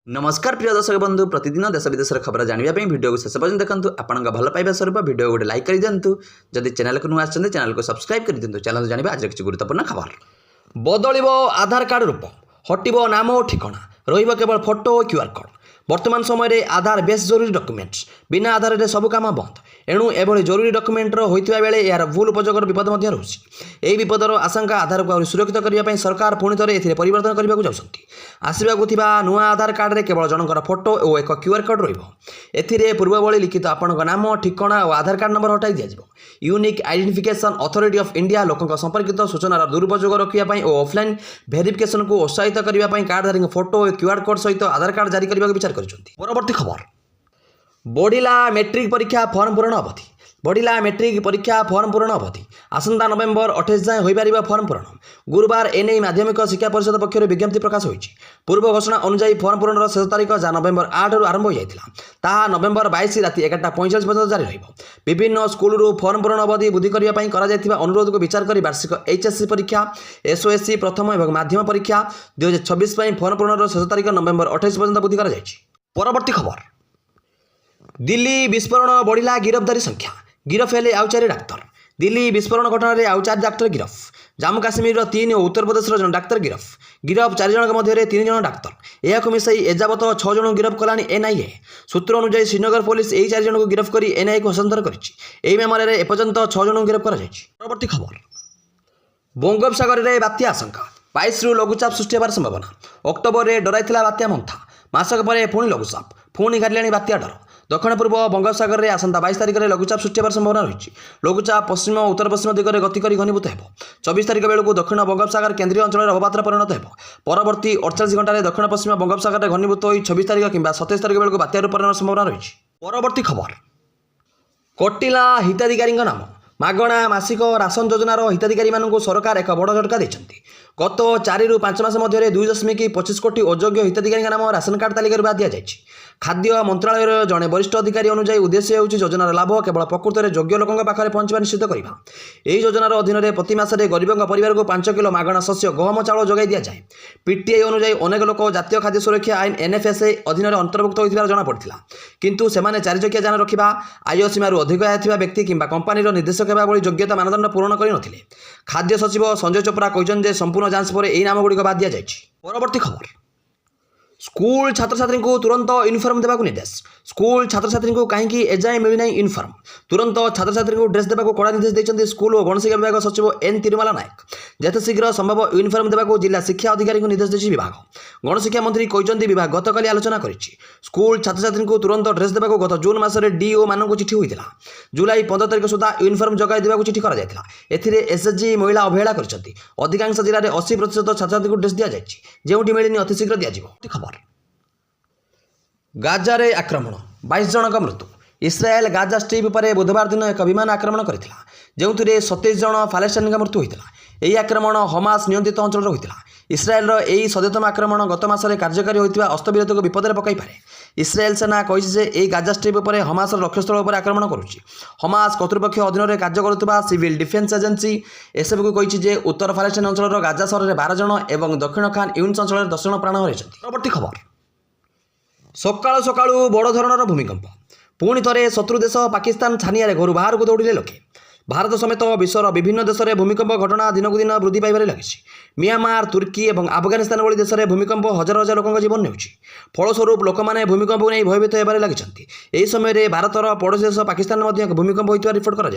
नमस्कार प्रिय दर्शक बंधु प्रतिदिन देश विदेश खबर जानवाई भिडियो को शेष पर्यटन देखो आपण भल पाइबा स्वरूप भिडियो गोटे लाइक कर दिंतु जदि चैनल को नुआ आछन चैनल को सब्सक्राइब कर दिंतु चैनल जानवा आज किसी गुरुत्वपूर्ण खबर बदल आधार कार्ड रूप हटब नाम और ठिकाना रहिबो केवल फोटो और क्यूआर कोड वर्तमान समय रे आधार बेस जरूरी डॉक्यूमेंट्स बिना आधार रे सब काम बंद एणु एभली जरूरी डॉक्यूमेंटर होइतिबा बेले यार भूल उपयोगर विपद मध्य रहुछि एही विपदर आशंका आधार को सुरक्षित करबा पई सरकार पुणी थरे एथिरे परिवर्तन करबा को जाउछन्ति आसीबाकु थिबा नुआ आधार कार्ड रे केवल जनकर फोटो और एक क्यूआर कोड रहिबो एथिरे पूर्व भली लिखित आपनक नाम ठिकाना और आधार कार्ड नंबर हटाई दिया unique identification authority of India लोकंक संपर्कित सूचनार दुरुपयोग रखिया पई और ऑफलाइन वेरिफिकेशन को उत्साहित करबा पई कार्डधारी फोटो और क्यूआर कोड सहित आधार कार्ड जारी करबा विचार करछन्ति परवर्ती खबर बढ़िला मैट्रिक परीक्षा फॉर्म पूरण अवधि बढ़िला मैट्रिक परीक्षा फॉर्म पूरण अवधि आसंता नवेम्बर 28 जाए होई पारिबा फॉर्म पूरण गुरुवार एने माध्यमिक शिक्षा परिषद पक्षर विज्ञप्ति प्रकाश होईछि पूर्व घोषणा अनुसार फॉर्म पूरण शेष तारीख जा नवेम्बर 8 रु आरंभ हो जाइतिला ताहा नवेम्बर 22 राति 11:45 बजे जारी रहइबो विभिन्न स्कूल रु फॉर्म पूरण अवधि वृद्धि करिया पई करा जाइतिबा अनुरोध को विचार करी वार्षिक एचएससी परीक्षा एसओएससी प्रथम एवं माध्यम परीक्षा 2026 पई फॉर्म पूरण शेष तारीख नवेम्बर 28 पर्यंत वृद्धि करा जाइछि परवर्ती खबर दिल्ली विस्फोरण बढ़िला गिरफ्तारी संख्या गिरफ हेले आउ 4 डाक्तर दिल्ली विस्फोरण घटना रे आउ 4 डाक्तर गिरफ जम्मू काश्मीर 3 और उत्तर प्रदेश जन डाक्तर गिरफ 4 जन मध्य 3 जन डाक्तर यह मिसाई एजावत 6 जन गिरफ कलानी एनआईए सूत्र अनुसार श्रीनगर पुलिस यही 4 जन को गिरफ कर एनआईए को हस्तांतर कर मामलें एपर्यंत 6 जन गिरफ कर परवर्ती खबर बंगोपसागर में बात्या आशंका 22 रु लघुचाप सृष्टि होवार संभावना अक्टोबर में डराइला बात्या मंथा मासक पर पुणी लघुचाप पुणी घारे बात्या डर दक्षिण पूर्व बंगोपसागर में आसंता 22 तारिख में लघुचाप सृष्टि होवार संभावना रही लघुचाप पश्चिम और उत्तर पश्चिम दिगरे गति कर घनीभूत हो 24 तारिख बेलू दक्षिण बंगोपसागर केन्द्रीय अंचल अवपात परिणत हो परवर्ती 48 घंटे दक्षिण पश्चिम बंगोपसागर में घनीभूत हो 26 तारिख कि 27 तारिख बेलू बात्या रूप संभावना रही परवर्ती खबर कटिला हिताधिकारी नाम मागणा मासिक राशन योजनार हिताधिकारी मानक सरकार एक बड़ झटका देते गत 4 रु 5 मास मध्य 2.25 कोटी अयोग्य हिताधिकारी नाम राशन कार्ड तालिकार बाद दि खाद्य मंत्रालय जड़े वरिष्ठ अधिकारी अनुसार उद्देश्य होउछि योजनार लाभ केवल प्रकृत में योग्य लोकों पाखे पहुंचा निश्चित करवा यह योजनार अधीन में प्रति मासरे गरीबों परिवार को 5 किलो मागणा शस्य गहम चाउल जोगाई दि जाए पीटीआई अनुसार अनेक लोक जातीय खाद्य सुरक्षा आईन एनएफएसए अधीन में अंतर्भुक्त होता जमापड़ा किंतु सेमाने 4 चकिया जान रखा आय सीमार अधिक आय व्यक्ति किंबा कंपानीर निर्देशक होगा भली योग्यता मानदंड पूरण करनथिले खाद्य सचिव संजय चोपड़ा कहते संपूर्ण जांच पर यह नामगुड़िक बाद दि परवर्ती खबर स्कूल छात्र छात्री को तुरंत यूनिफॉर्म देवाक निर्देश स्कूल छात्र छात्री को कहीं एजाए मिलना यूनिफॉर्म तुरंत छात्र छात्री को ड्रेस देवाक कड़ा निर्देश देते स्कूल और गणशिक्षा विभाग सचिव एन तिरुमाला नायक जिते शीघ्र संभव यूनिफॉर्म देवाक जिला शिक्षा अधिकारी को निर्देश देछि विभाग गणशिक्षा मंत्री कहते विभाग गतकाली आलोचना करिछि स्कूल छात्र छात्री को तुरंत ड्रेस देवाक गत जून मासरे डीओ मानक चिठी होइतिला जुलाई 15 तारिख सुधा यूनिफॉर्म जगाई देवाक चिठी करा जायतिला एथिरे एसएचजी महिला अवहेला करछथि अधिकांश जिले में 80% छात्र छात्री को ड्रेस दिया जायछि जेउठी मिलिनी अति शीघ्र दिया जिवो खबर गाजारे आक्रमण 22 जनक मृत्यु इस्राएल गाजा स्ट्रिप पर बुधवार दिन एक विमान आक्रमण करथिला जो 27 जन फालेस्टाइन मृत्यु होता यही आक्रमण हमास नियंत्रित अंचल होता इस्राएल यही सद्यतम आक्रमण गत मासरे कार्यकारी होता अस्तविरत को विपद पकई पारे इस्राएल सेना कही गाजा स्ट्रिप पर हमास लक्ष्यस्थल पर आक्रमण करुच्ची हमास कर्तृपक्ष अधीन में कार्य करुवा सिविल डिफेन्स एजेन्सी एसबू कही उत्तर फालेस्टाइन अंचल गाजा सहर में 12 जन और दक्षिण खान यूनिट्स अंचल 10 जन प्राण हरैछन्ति परवर्ती खबर सकाळु सकाळु बड़ धरणर भूमिकंप पुणी थे शत्रु देश पाकिस्तान छानिया घर बाहर को दौड़े लोके भारत समेत विश्वर विभिन्न देश में भूमिकंप घटना दिनक दिन वृद्धि पाइबार लगी म्यांमार तुर्की और अफगानिस्तान भली देश में भूमिकंप हजार हजार लोकों जीवन नेउछि फलस्वरूप लोक मैंने भूमिकंप नहीं भयभीत होबार लगी यही समय भारतर पड़ोशी देश पाकिस्तान भूमिकंप होता रिपोर्ट कर